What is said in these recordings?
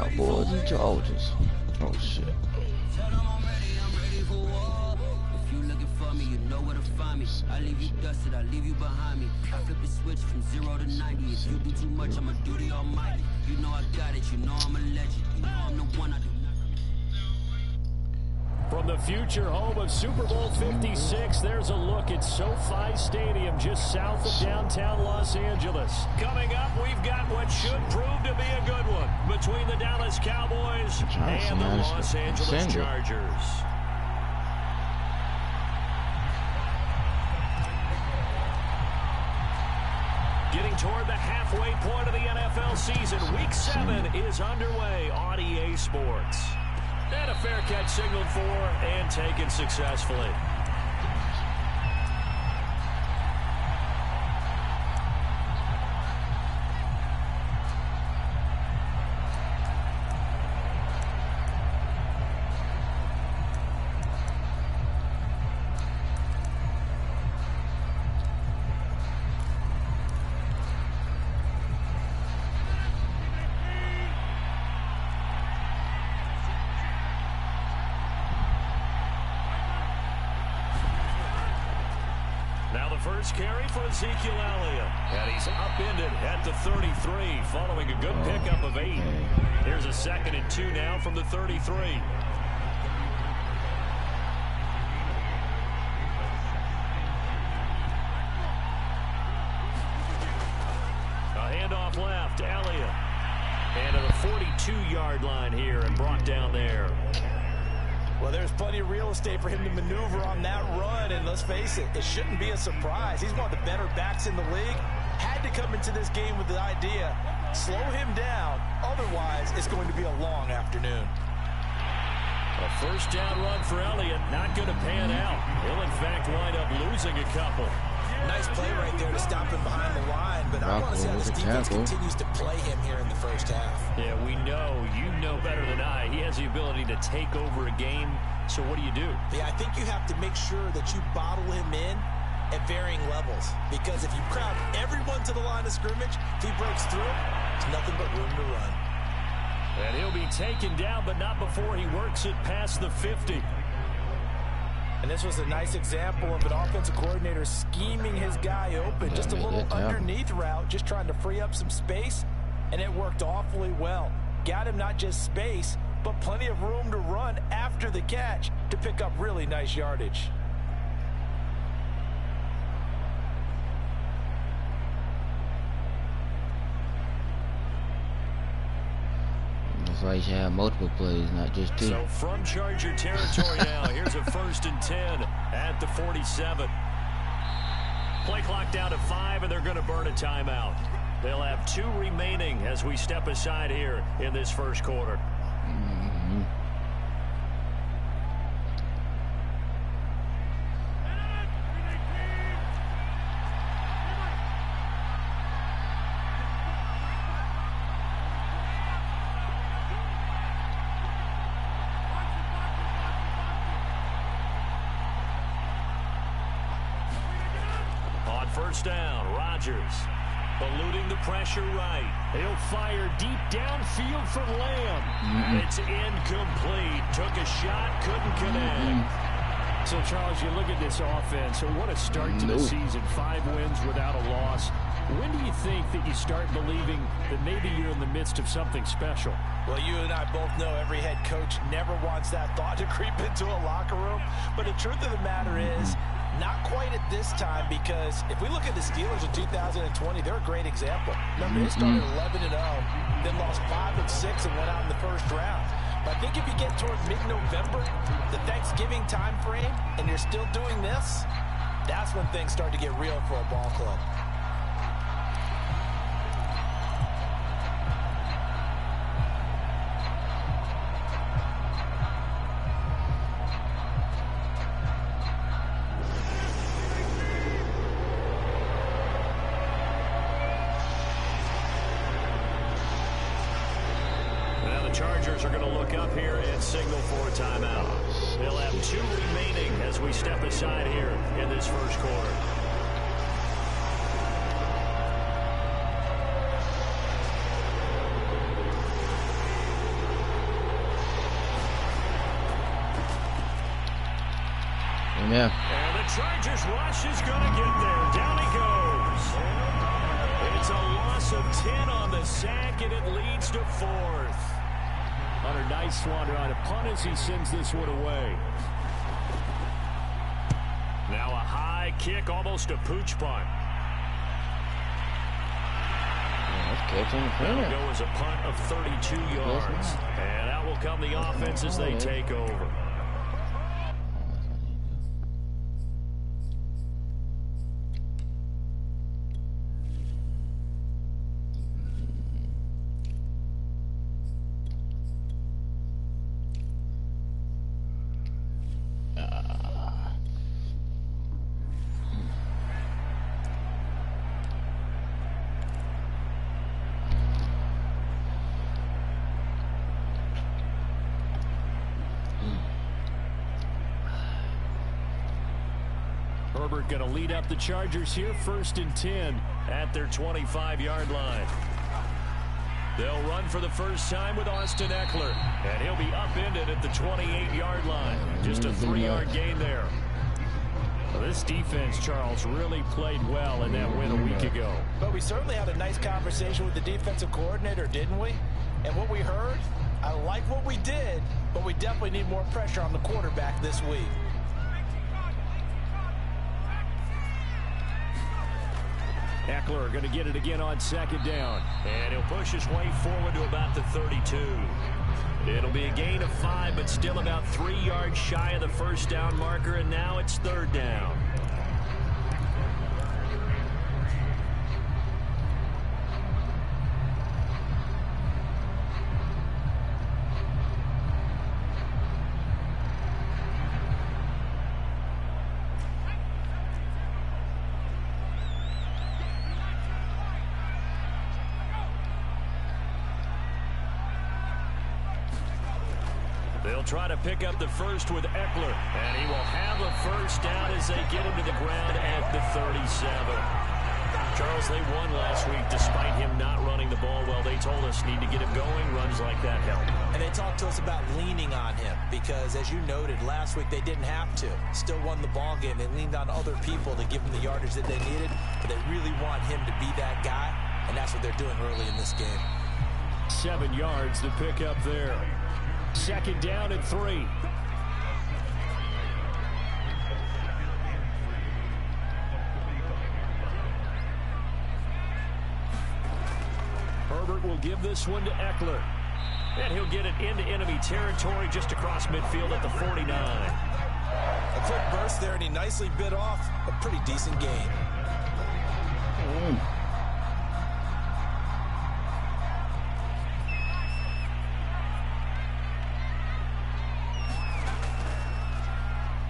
Cowboys and Chargers. Oh shit. I leave you dusted, I leave you behind me. I flip the switch from 0 to 90. If you do too much, I'ma do the almighty. You know I got it, you know I'm a legend. You know I'm the one I do not. From the future home of Super Bowl 56, there's a look at SoFi Stadium just south of downtown Los Angeles. Coming up, we've got what should prove to be a good one between the Dallas Cowboys and the Los Angeles Chargers. Getting toward the halfway point of the NFL season, Week 7 is underway on EA Sports. And a fair catch signaled for and taken successfully. First carry for Ezekiel Elliott. And he's upended at the 33 following a good pickup of 8. Here's a 2nd and 2 now from the 33. A handoff left, Elliott. And to the 42-yard line here and brought down there. Well, there's plenty of real estate for him to maneuver on that run, and let's face it, it shouldn't be a surprise. He's one of the better backs in the league. Had to come into this game with the idea, slow him down, otherwise it's going to be a long afternoon. A first down run for Elliott, not going to pan out. He'll, in fact, wind up losing a couple. Nice play right there to stop him behind the line, but I want to see how this defense continues to play him here in the first half. Yeah, we know, you know better than I. He has the ability to take over a game, so what do you do? Yeah, I think you have to make sure that you bottle him in at varying levels, because if you crowd everyone to the line of scrimmage, if he breaks through, there's nothing but room to run. And he'll be taken down, but not before he works it past the 50. And this was a nice example of an offensive coordinator scheming his guy open. Just a little underneath route, just trying to free up some space, and it worked awfully well. Got him not just space, but plenty of room to run after the catch to pick up really nice yardage. That's why you should have multiple plays, not just 2. So from Charger territory now, here's a 1st and 10 at the 47. Play clock down to 5, and they're going to burn a timeout. They'll have 2 remaining as we step aside here in this first quarter. First down, Rodgers eluding the pressure right. He'll fire deep downfield for Lamb. It's incomplete. Took a shot, couldn't connect. So, Charles, you look at this offense, so what a start to the season. 5 wins without a loss. When do you think that you start believing that maybe you're in the midst of something special? Well, you and I both know every head coach never wants that thought to creep into a locker room. But the truth of the matter is, not quite at this time, because if we look at the Steelers in 2020, they're a great example. Remember, they started 11-0, then lost 5 of 6 and went out in the first round. But I think if you get toward mid-November, the Thanksgiving time frame, and you're still doing this, that's when things start to get real for a ball club. Chargers are going to look up here and signal for a timeout. They'll have 2 remaining as we step aside here in this first quarter. Yeah. And the Chargers rush is going to get there. Down he goes. It's a loss of 10 on the sack, and it leads to 4th. Hunter, nice one on a punt as he sends this one away. Now a high kick, almost a pooch punt. That'll go as a punt of 32 yards. And out will come the offense as they take over. Herbert going to lead up the Chargers here, 1st and 10 at their 25-yard line. They'll run for the first time with Austin Eckler, and he'll be upended at the 28-yard line. Just a 3-yard gain there. Well, this defense, Charles, really played well in that win a week ago. But we certainly had a nice conversation with the defensive coordinator, didn't we? And what we heard, I like what we did, but we definitely need more pressure on the quarterback this week. Eckler going to get it again on 2nd down. And he'll push his way forward to about the 32. It'll be a gain of 5, but still about 3 yards shy of the first down marker, and now it's 3rd down. They'll try to pick up the first with Eckler, and he will have a first down as they get him to the ground at the 37. Charles, they won last week despite him not running the ball well. They told us need to get him going. Runs like that help. And they talked to us about leaning on him because, as you noted, last week they didn't have to. Still won the ball game. They leaned on other people to give them the yardage that they needed, but they really want him to be that guy, and that's what they're doing early in this game. 7 yards to pick up there. 2nd down and 3. Herbert will give this one to Eckler. And he'll get it into enemy territory just across midfield at the 49. A quick burst there, and he nicely bit off a pretty decent gain.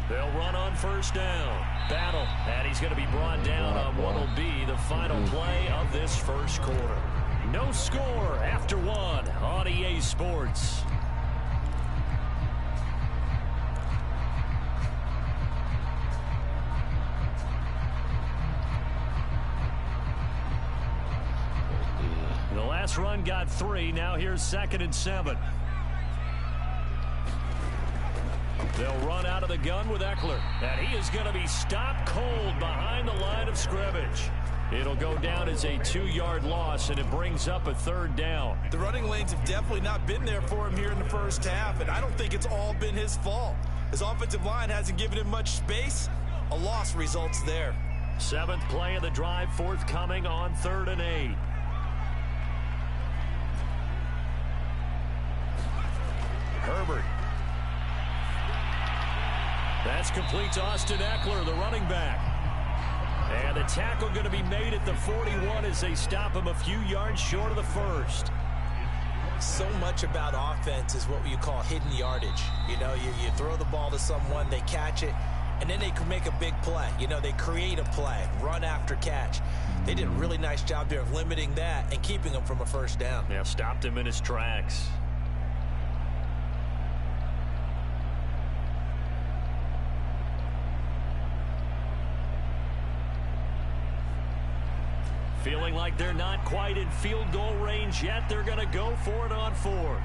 They'll run on 1st down. Battle, and he's going to be brought down on what will be the final play of this 1st quarter. No score after 1 on EA Sports. The last run got 3. Now here's 2nd and 7. They'll run out of the gun with Eckler, and he is going to be stopped cold behind the line of scrimmage. It'll go down as a 2-yard loss, and it brings up a 3rd down. The running lanes have definitely not been there for him here in the first half, and I don't think it's all been his fault. His offensive line hasn't given him much space. A loss results there. 7th play of the drive forthcoming on 3rd and 8. Herbert. That's complete to Austin Eckler, the running back. And the tackle going to be made at the 41 as they stop him a few yards short of the 1st. So much about offense is what you call hidden yardage. You know, you throw the ball to someone, they catch it, and then they can make a big play. You know, they create a play, run after catch. They did a really nice job there of limiting that and keeping him from a first down. Yeah, stopped him in his tracks. Feeling like they're not quite in field goal range yet. They're going to go for it on 4th.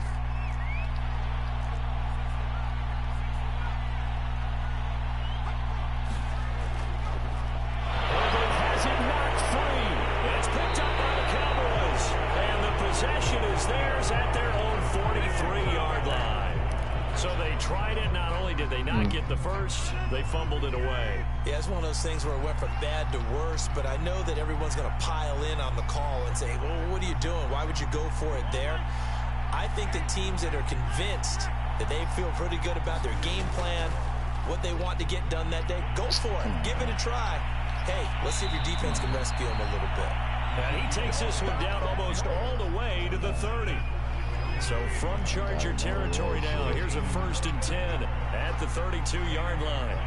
not get the first, they fumbled it away. Yeah, it's one of those things where it went from bad to worse, but I know that everyone's going to pile in on the call and say, well, what are you doing? Why would you go for it there? I think that teams that are convinced that they feel pretty good about their game plan, what they want to get done that day, go for it. Give it a try. Hey, let's see if your defense can rescue them a little bit. And he takes this one down almost all the way to the 30. So from Charger territory now, here's a 1st and 10 at the 32-yard line.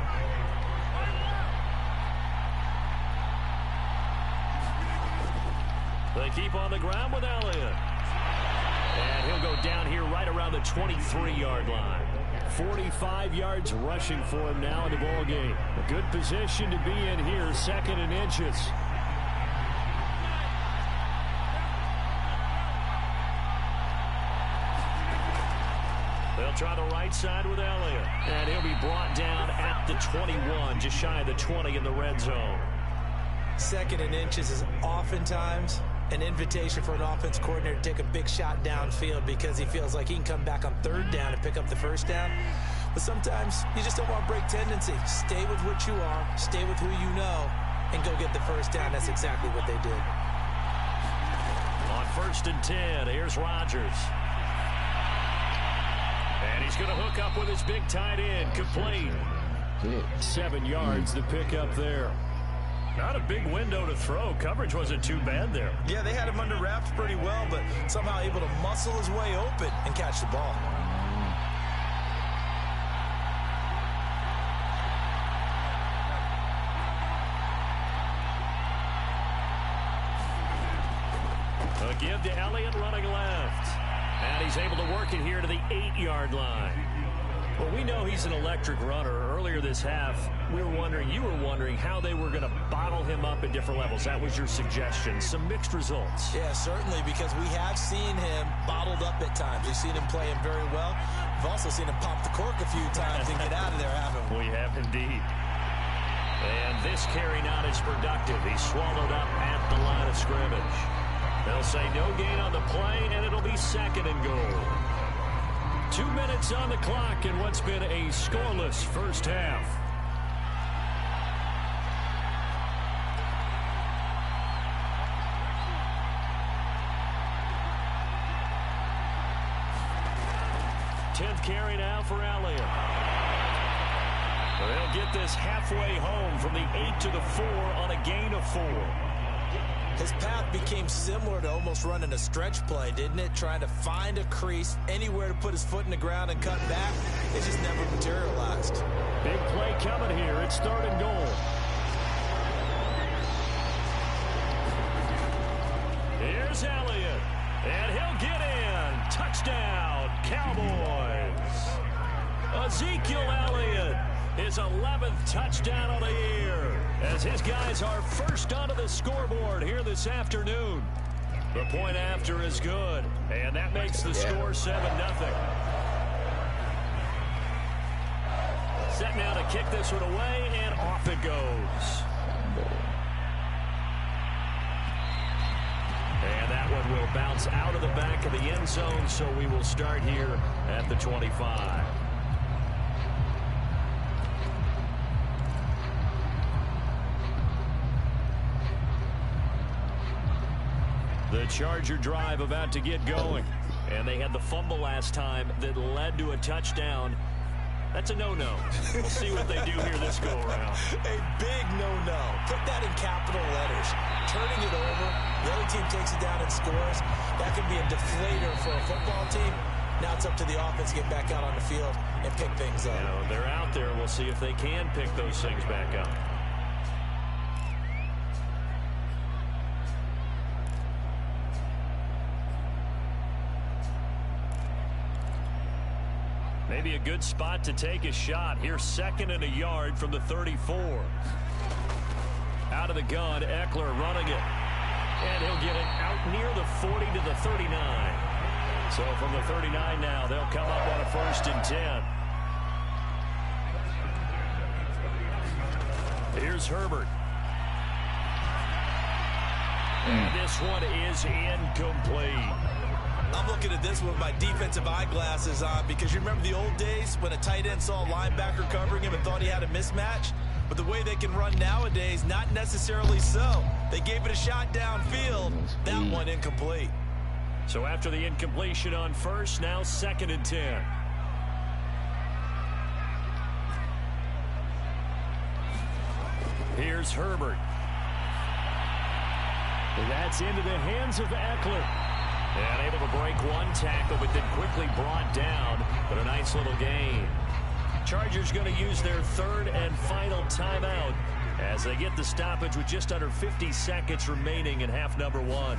They keep on the ground with Elliott. And he'll go down here right around the 23-yard line. 45 yards rushing for him now in the ballgame. A good position to be in here, 2nd and inches. They'll try the right side with Elliott. And he'll be brought down at the 21, just shy of the 20 in the red zone. 2nd and inches is oftentimes an invitation for an offense coordinator to take a big shot downfield because he feels like he can come back on 3rd down and pick up the 1st down. But sometimes you just don't want to break tendency. Stay with what you are, stay with who you know, and go get the 1st down. That's exactly what they did. On 1st and 10, here's Rodgers. And he's going to hook up with his big tight end, complete. 7 yards to pick up there. Not a big window to throw. Coverage wasn't too bad there. Yeah, they had him under wraps pretty well, but somehow able to muscle his way open and catch the ball. A give to Elliott running left. And he's able to work it here to the 8-yard line. Well, we know he's an electric runner. Earlier this half, you were wondering how they were going to bottle him up at different levels. That was your suggestion. Some mixed results. Yeah, certainly, because we have seen him bottled up at times. We've seen him playing very well. We've also seen him pop the cork a few times and get out of there, haven't we? We have indeed. And this carry not as productive. He's swallowed up at the line of scrimmage. They'll say no gain on the play, and it'll be 2nd and goal. 2 minutes on the clock in what's been a scoreless first half. Tenth carry now for Elliott. They'll get this halfway home from the 8 to the 4 on a gain of 4. His path became similar to almost running a stretch play, didn't it? Trying to find a crease, anywhere to put his foot in the ground and cut back. It just never materialized. Big play coming here. It's 3rd and goal. Here's Elliott, and he'll get in. Touchdown, Cowboys. Ezekiel Elliott, his 11th touchdown of the year, as his guys are first onto the scoreboard here this afternoon. The point after is good, and that makes the score 7-0. Set now to kick this one away, and off it goes. And that one will bounce out of the back of the end zone, so we will start here at the 25. The Charger drive about to get going. And they had the fumble last time that led to a touchdown. That's a no-no. We'll see what they do here this go-around. A big no-no. Put that in capital letters. Turning it over, the other team takes it down and scores. That could be a deflator for a football team. Now it's up to the offense to get back out on the field and pick things up. You know, they're out there. We'll see if they can pick those things back up. Maybe a good spot to take a shot. Here's 2nd and a yard from the 34. Out of the gun, Eckler running it. And he'll get it out near the 40 to the 39. So from the 39 now, they'll come up on a 1st and 10. Here's Herbert. And this one is incomplete. I'm looking looking at this with my defensive eyeglasses on because you remember the old days when a tight end saw a linebacker covering him and thought he had a mismatch? But the way they can run nowadays, not necessarily so. They gave it a shot downfield. That one incomplete. So after the incompletion on first, now 2nd and 10. Here's Herbert. That's into the hands of Eckler. And able to break one tackle, but then quickly brought down. But a nice little gain. Chargers going to use their 3rd and final timeout as they get the stoppage with just under 50 seconds remaining in half number 1.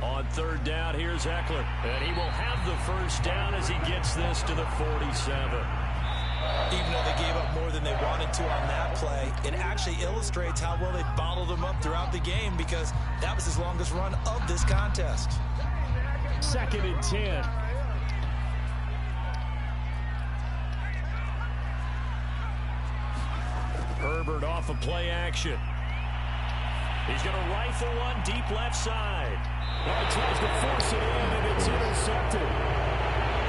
On 3rd down, here's Eckler. And he will have the first down as he gets this to the 47. Even though they gave up more than they wanted to on that play, it actually illustrates how well they bottled them up throughout the game because that was his longest run of this contest. 2nd and 10. Herbert off of play action. He's going to rifle one deep left side. Well, he tries to force it in, and it's intercepted.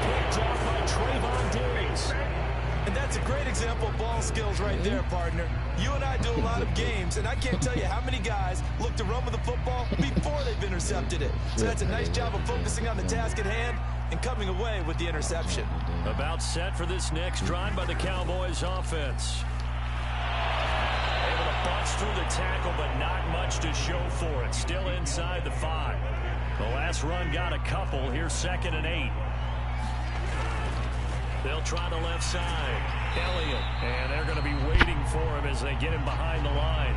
Picked off by Trayvon Diggs. And that's a great example of ball skills right there, partner. You and I do a lot of games, and I can't tell you how many guys look to run with the football before they've intercepted it. So that's a nice job of focusing on the task at hand and coming away with the interception. About set for this next drive by the Cowboys offense. Able to bust through the tackle, but not much to show for it. Still inside the 5. The last run got a couple. Here's 2nd and 8. They'll try the left side. Elliott. And they're going to be waiting for him as they get him behind the line.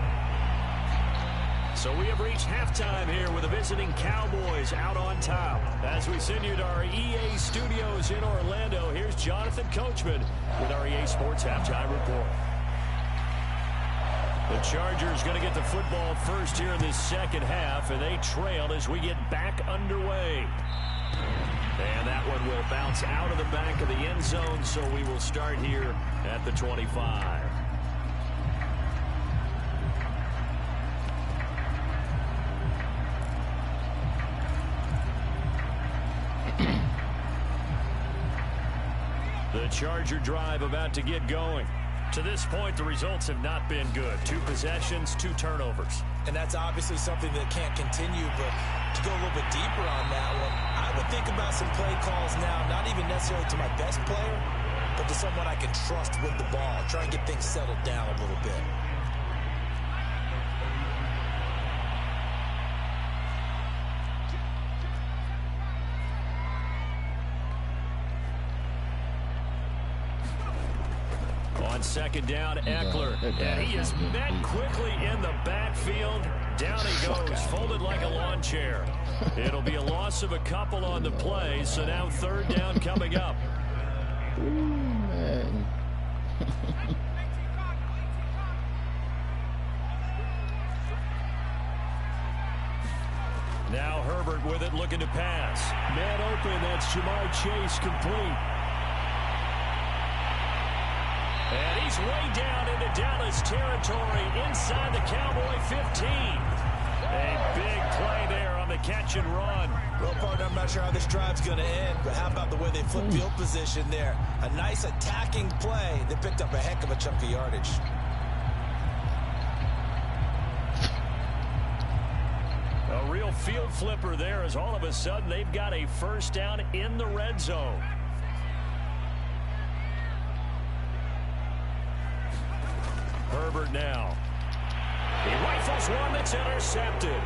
So we have reached halftime here with the visiting Cowboys out on top. As we send you to our EA studios in Orlando, here's Jonathan Coachman with our EA Sports Halftime Report. The Chargers going to get the football first here in this 2nd half, and they trail as we get back underway. And that one will bounce out of the back of the end zone, so we will start here at the 25. The Charger drive about to get going. To this point, the results have not been good. 2 possessions, 2 turnovers. And that's obviously something that can't continue, but to go a little bit deeper on that one, I would think about some play calls now, not even necessarily to my best player, but to someone I can trust with the ball. Try and get things settled down a little bit. On 2nd down, Eckler. And he is met quickly in the backfield. Down he goes, folded like a lawn chair. It'll be a loss of a couple on the play, so now 3rd down coming up. Ooh, man. Now Herbert with it, looking to pass. Man open, that's Jamar Chase, complete. And he's way down into Dallas territory inside the Cowboy 15. A big play there on the catch and run. Well, partner, I'm not sure how this drive's going to end, but how about the way they flip field position there? A nice attacking play that picked up a heck of a chunk of yardage. A real field flipper there as all of a sudden they've got a first down in the red zone. Herbert now. He rifles one that's intercepted.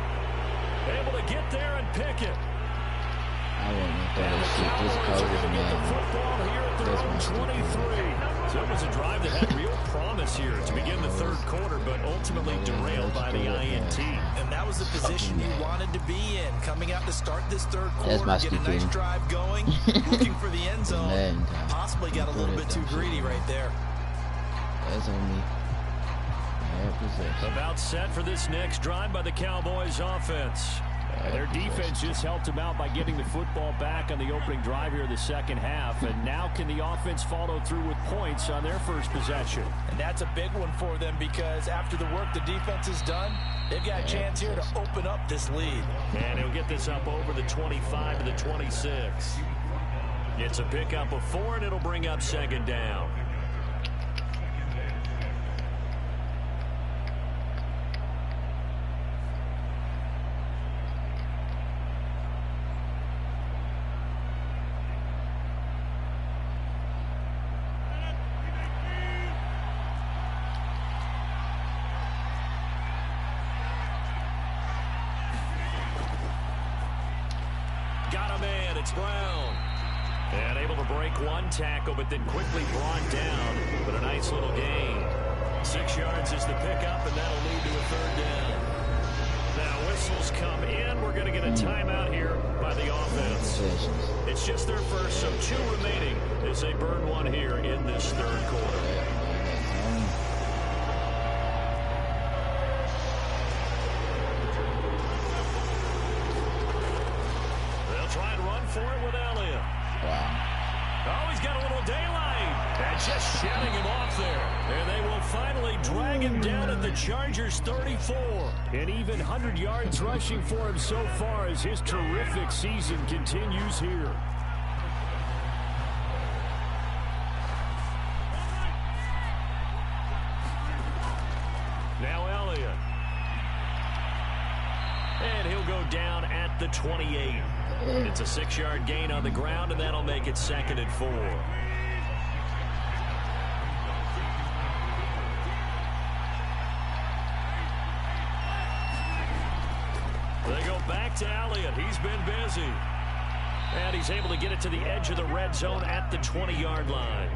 Able to get there and pick it. I want to throw this shit. This covers, man. Football here at their own 23. So it was a drive that had real promise here to begin the 3rd quarter, but ultimately derailed by the INT. And that was the position you wanted to be in, coming out to start this 3rd quarter, get a nice drive going, looking for the end zone. Possibly got a little bit too greedy right there. That's on me. About set for this next drive by the Cowboys offense. And their defense just helped them out by getting the football back on the opening drive here in the second half. And now can the offense follow through with points on their first possession? And that's a big one for them because after the work the defense has done, they've got a chance here to open up this lead. And he'll get this up over the 25 to the 26. It's a pickup of 4, and it'll bring up second down. Got a man, it's Brown. And able to break one tackle, but then quickly brought down. But a nice little gain. 6 yards is the pickup, and that'll lead to a third down. Now whistles come in. We're going to get a timeout here by the offense. It's just their first, so 2 remaining as they burn one here in this third quarter. Try and run for it with Elliott. Wow. Oh, he's got a little daylight. And just shedding him off there. And they will finally drag him down at the Chargers' 34. And even 100 yards rushing for him so far as his terrific season continues here. Now Elliott. And he'll go down at the 28. It's a 6-yard gain on the ground, and that'll make it 2nd and 4. They go back to Elliott. He's been busy. And he's able to get it to the edge of the red zone at the 20-yard line.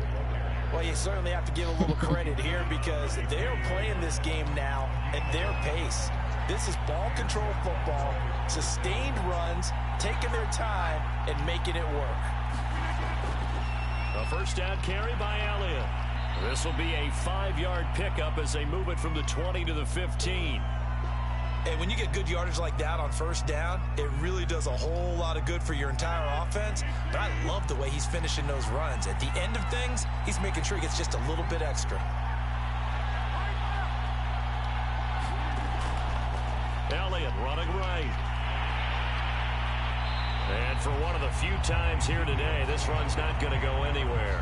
Well, you certainly have to give a little credit here because they're playing this game now at their pace. This is ball control football, sustained runs, taking their time and making it work. A first down carry by Elliott. This will be a 5-yard pickup as they move it from the 20 to the 15. And when you get good yardage like that on first down, it really does a whole lot of good for your entire offense. But I love the way he's finishing those runs. At the end of things, he's making sure he gets just a little bit extra. Elliott running right. And for one of the few times here today, this run's not going to go anywhere.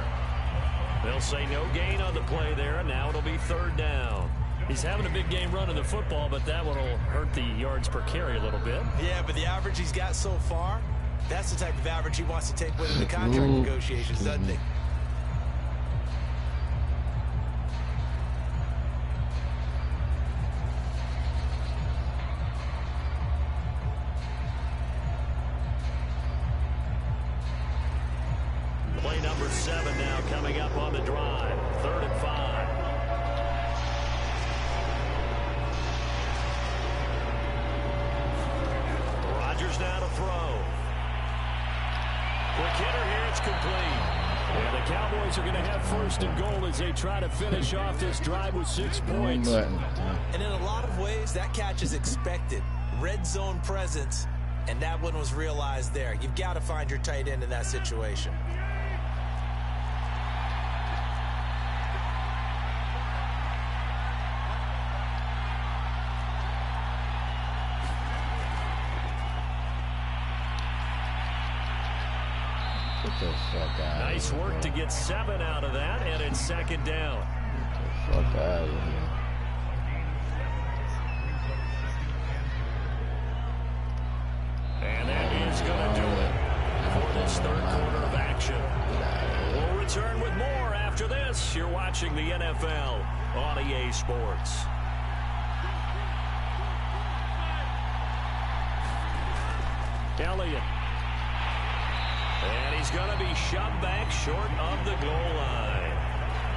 They'll say no gain on the play there, and now it'll be 3rd down. He's having a big game running the football, but that one will hurt the yards per carry a little bit. Yeah, but the average he's got so far, that's the type of average he wants to take with the contract negotiations, doesn't he? Play number 7 now coming up on the drive. 3rd and 5. Rodgers now to throw. Quick hitter here, it's complete. And the Cowboys are going to have 1st and goal as they try to finish off this drive with 6 points. And in a lot of ways, that catch is expected. Red zone presence, and that one was realized there. You've got to find your tight end in that situation. Get the fuck out. Nice work to get 7 out of that, and it's 2nd down. Get the fuck out of here. And that is going to do it for this 3rd quarter of action. We'll return with more after this. You're watching the NFL on EA Sports. Elliott. And he's going to be shoved back short of the goal line.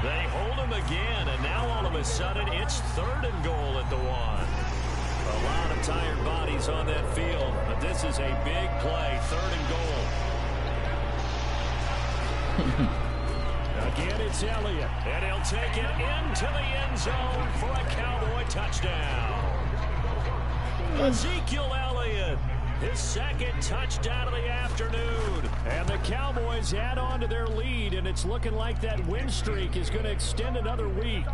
They hold him again, and now all of a sudden it's 3rd and goal at the 1. A lot of tired bodies on that field, but this is a big play, 3rd and goal. Again, it's Elliott, and he'll take it into the end zone for a Cowboy touchdown. Ezekiel Elliott His second touchdown of the afternoon. And the Cowboys add on to their lead, and it's looking like that win streak is going to extend another week.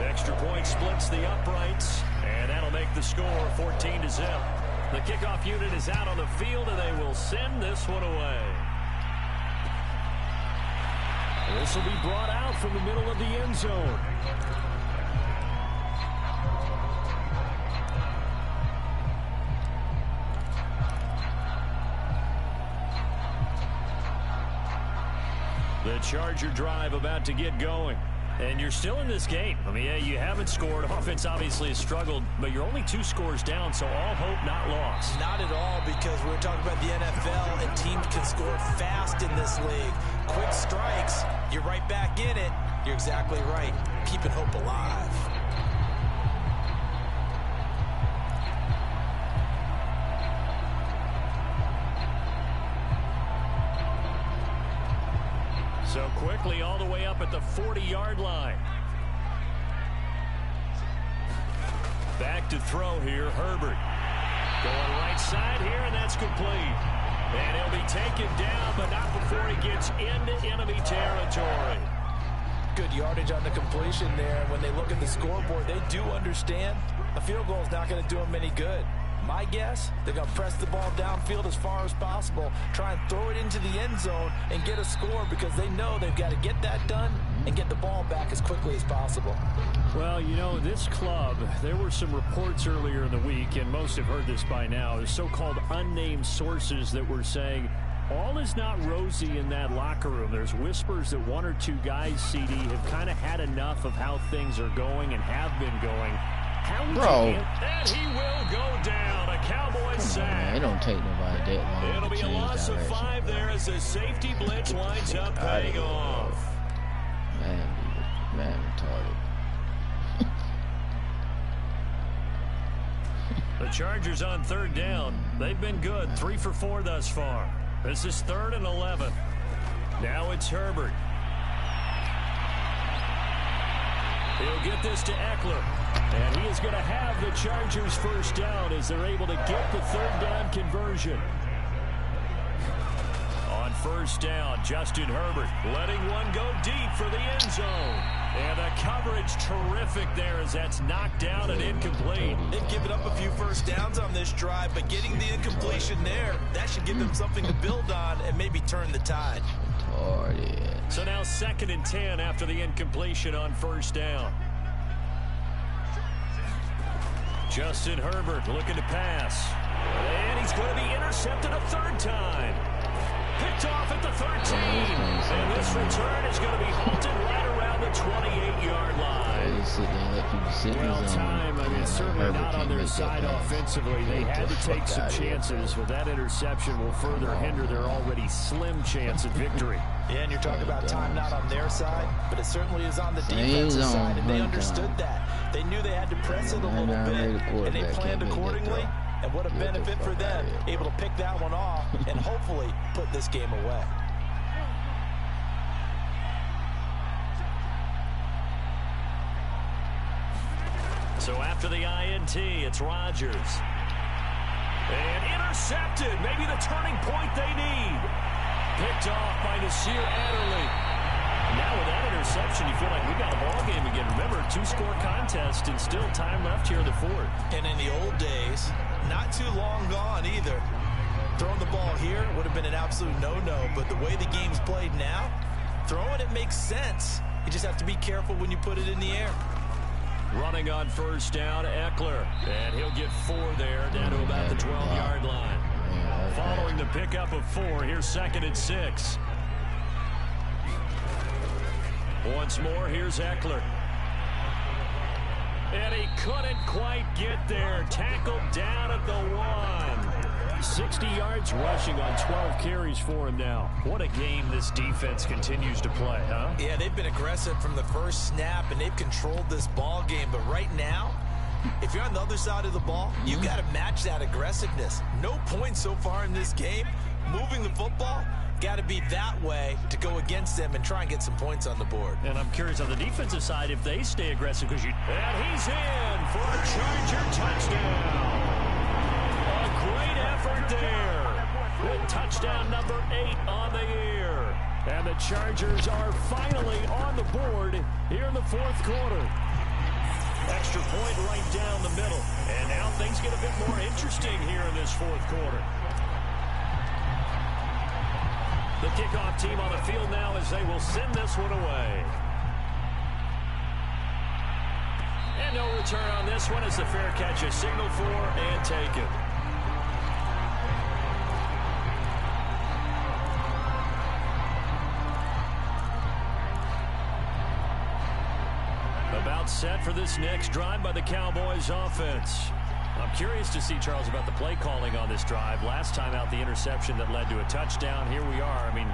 Extra point splits the uprights, and that'll make the score 14-0. The kickoff unit is out on the field, and they will send this one away. This will be brought out from the middle of the end zone. The Charger drive about to get going. And you're still in this game. I mean, yeah, you haven't scored. Offense obviously has struggled, but you're only 2 scores down, so all hope not lost. Not at all, because we're talking about the NFL, and teams can score fast in this league. Quick strikes, you're right back in it. You're exactly right. Keeping hope alive. So quickly all the way up at the 40-yard line. Back to throw here, Herbert. Going right side here, and that's complete. And he'll be taken down, but not before he gets into enemy territory. Good yardage on the completion there. And when they look at the scoreboard, they do understand a field goal is not going to do them any good. My guess, they're going to press the ball downfield as far as possible, try and throw it into the end zone and get a score, because they know they've got to get that done and get the ball back as quickly as possible. Well, you know, this club, there were some reports earlier in the week, and most have heard this by now, the so-called unnamed sources that were saying all is not rosy in that locker room. There's whispers that 1 or 2 guys, CD, have kind of had enough of how things are going and have been going. Bro. And he will go down. A Cowboys sack. It don't take nobody that long. It'll be a loss of 5 there as the safety blitz winds up paying off. Man, retarded. The Chargers on 3rd down. They've been good. 3 for 4 thus far. This is 3rd and 11. Now it's Herbert. He'll get this to Eckler. And he is going to have the Chargers first down as they're able to get the 3rd down conversion. On 1st down, Justin Herbert letting one go deep for the end zone. And the coverage terrific there as that's knocked down and incomplete. They've given up a few first downs on this drive, but getting the incompletion there, that should give them something to build on and maybe turn the tide. So now 2nd and 10 after the incompletion on 1st down. Justin Herbert looking to pass. And he's going to be intercepted a 3rd time. Picked off at the 13. And this return is going to be halted right around the 28-yard line. Well, time, I mean, certainly not on their side offensively. They had to take some chances, but that interception will further hinder their already slim chance at victory. Yeah, and you're talking about time not on their side, but it certainly is on the defensive side, and they understood that. They knew they had to press it a little bit, and they planned accordingly. And what a benefit for them, able to pick that one off and hopefully put this game away. So after the INT, it's Rodgers. And intercepted, maybe the turning point they need. Picked off by Nasir Adderley. Now with that interception, you feel like we got a ball game again. Remember, 2-score contest and still time left here in the 4th. And in the old days, not too long gone either. Throwing the ball here would have been an absolute no-no, but the way the game's played now, throwing it makes sense. You just have to be careful when you put it in the air. Running on 1st down, Eckler. And he'll get 4 there, down to about the 12-yard line. Following the pickup of 4, here's 2nd and 6. Once more, here's Eckler. And he couldn't quite get there. Tackled down at the 1. 60 yards rushing on 12 carries for him now. What a game this defense continues to play, huh? Yeah, they've been aggressive from the first snap, and they've controlled this ball game. But right now, if you're on the other side of the ball, you've got to match that aggressiveness. No points so far in this game. Moving the football, got to be that way to go against them and try and get some points on the board. And I'm curious on the defensive side if they stay aggressive, because and he's in for a Charger touchdown. A effort there. With touchdown number 8 on the year. And the Chargers are finally on the board here in the fourth quarter. Extra point right down the middle. And now things get a bit more interesting here in this fourth quarter. The kickoff team on the field now as they will send this one away. And no return on this one as the fair catch is signaled for and taken. About set for this next drive by the Cowboys offense. I'm curious to see, Charles, about the play calling on this drive. Last time out, the interception that led to a touchdown. Here we are. I mean,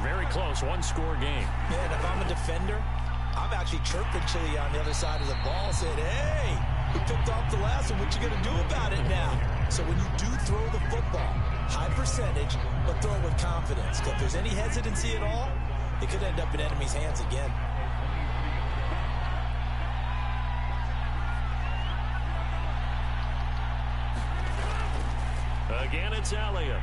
very close, one-score game. Man, if I'm a defender, I'm actually chirping Chili on the other side of the ball, saying, hey, we picked off the last one. What you going to do about it now? So when you do throw the football, high percentage, but throw it with confidence. If there's any hesitancy at all, it could end up in enemy's hands again. Again, it's Elliott.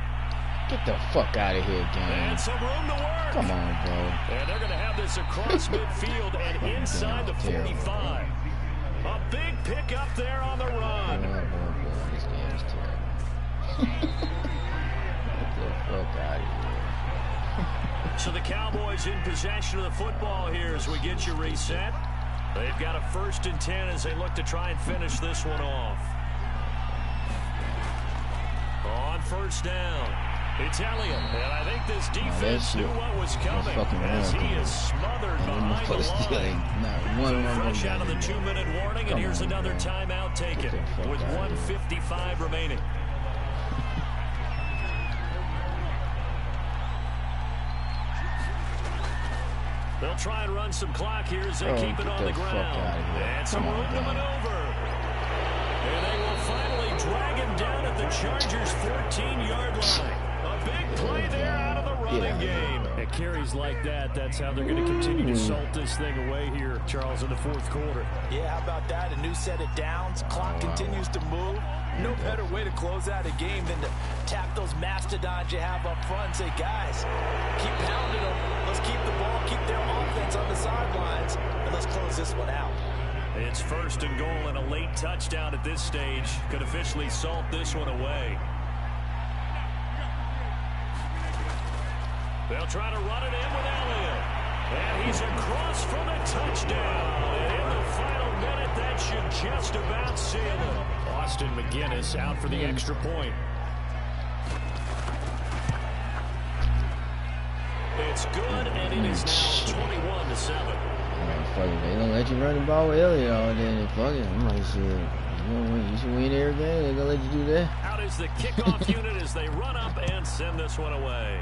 Get the fuck out of here, game. And some room to work. Come on, bro. And they're going to have this across midfield and inside the 45. A big pick up there on the run. This game is terrible. Get the fuck out of here. So the Cowboys in possession of the football here as we get you reset. They've got a 1st and 10 as they look to try and finish this one off. On 1st down, it's Elliott, and I think this defense knew what was coming as he is smothered behind the line. Fresh out of the 2-minute warning, and here's another timeout taken with 1:55 remaining. They'll try and run some clock here as they keep it on the ground. And some room to maneuver. And they will finally drag him down at the Chargers' 14-yard line. A big play there out of the running game. At carries like that, that's how they're going to continue to salt this thing away here, Charles, in the fourth quarter. Yeah, how about that? A new set of downs. Clock continues to move. No better way to close out a game than to tap those mastodons you have up front and say, guys, keep pounding them. Let's keep the ball, keep their offense on the sidelines, and let's close this one out. It's 1st and goal, and a late touchdown at this stage could officially salt this one away. They'll try to run it in with Elliott. And he's across for the touchdown. And in the final minute, that should just about seal it. Austin McGinnis out for the extra point. It's good, and it is now 21-7. Fuck it, they gonna let you run the ball with Elliott all day, and fuck it. I'm like, shit, you should win every game. They're gonna let you do that. Out is the kickoff unit as they run up and send this one away.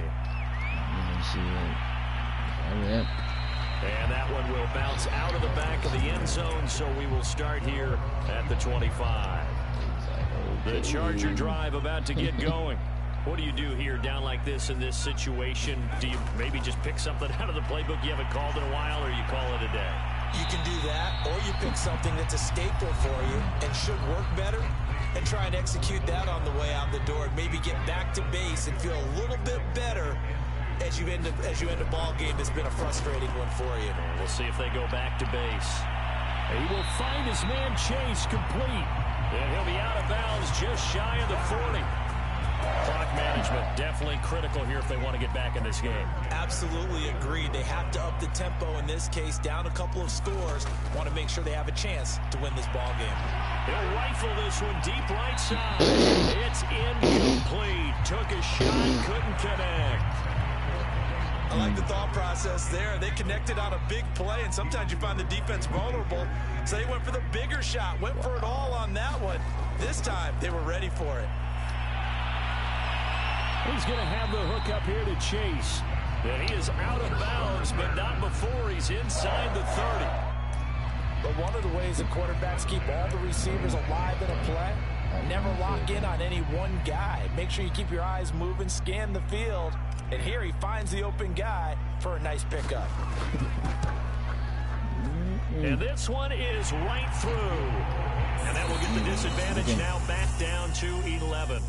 And that one will bounce out of the back of the end zone, so we will start here at the 25. The Charger drive about to get going. What do you do here down like this in this situation? Do you maybe just pick something out of the playbook you haven't called in a while, or you call it a day? You can do that, or you pick something that's a staple for you and should work better and try and execute that on the way out the door and maybe get back to base and feel a little bit better as you end a ball game that's been a frustrating one for you. We'll see if they go back to base. He will find his man Chase complete. And he'll be out of bounds just shy of the 40. Clock management definitely critical here if they want to get back in this game. Absolutely agreed. They have to up the tempo in this case, down a couple of scores. Want to make sure they have a chance to win this ball game. He'll rifle this one deep right side. It's incomplete. Took a shot, couldn't connect. I like the thought process there. They connected on a big play, and sometimes you find the defense vulnerable. So they went for the bigger shot, went for it all on that one. This time, they were ready for it. He's going to have the hook up here to Chase. And he is out of bounds, but not before he's inside the 30. But one of the ways that quarterbacks keep all the receivers alive in a play, never lock in on any one guy. Make sure you keep your eyes moving, scan the field. And here he finds the open guy for a nice pickup. And this one is right through. And that will get the disadvantage now back down to 11.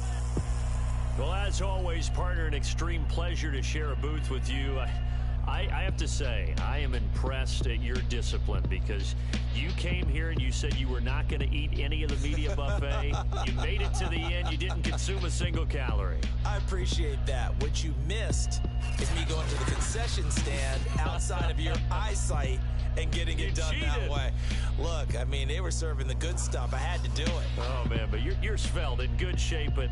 Well, as always, partner, an extreme pleasure to share a booth with you. I have to say, I am impressed at your discipline because you came here and you said you were not going to eat any of the media buffet. You made it to the end. You didn't consume a single calorie. I appreciate that. What you missed is me going to the concession stand outside of your eyesight and getting it done that way. Look, I mean, they were serving the good stuff. I had to do it. Oh, man, but you're svelte, in good shape, but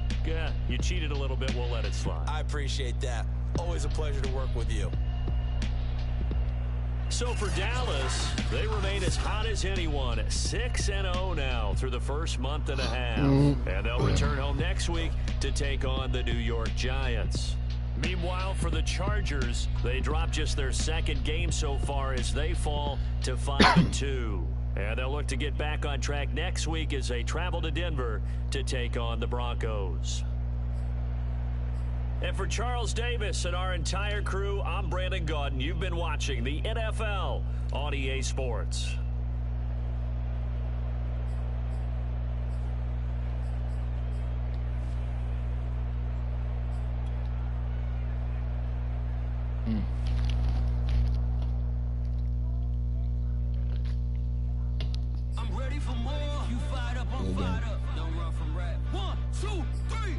you cheated a little bit. We'll let it slide. I appreciate that. Always a pleasure to work with you. So for Dallas, they remain as hot as anyone, 6-0 now through the first month and a half. And they'll return home next week to take on the New York Giants. Meanwhile, for the Chargers, they dropped just their second game so far as they fall to 5-2. And they'll look to get back on track next week as they travel to Denver to take on the Broncos. And for Charles Davis and our entire crew, I'm Brandon Gaudin. You've been watching the NFL on EA Sports. I'm ready for more. You fired up, I'm fired up. Don't run from rap. 1, 2, 3.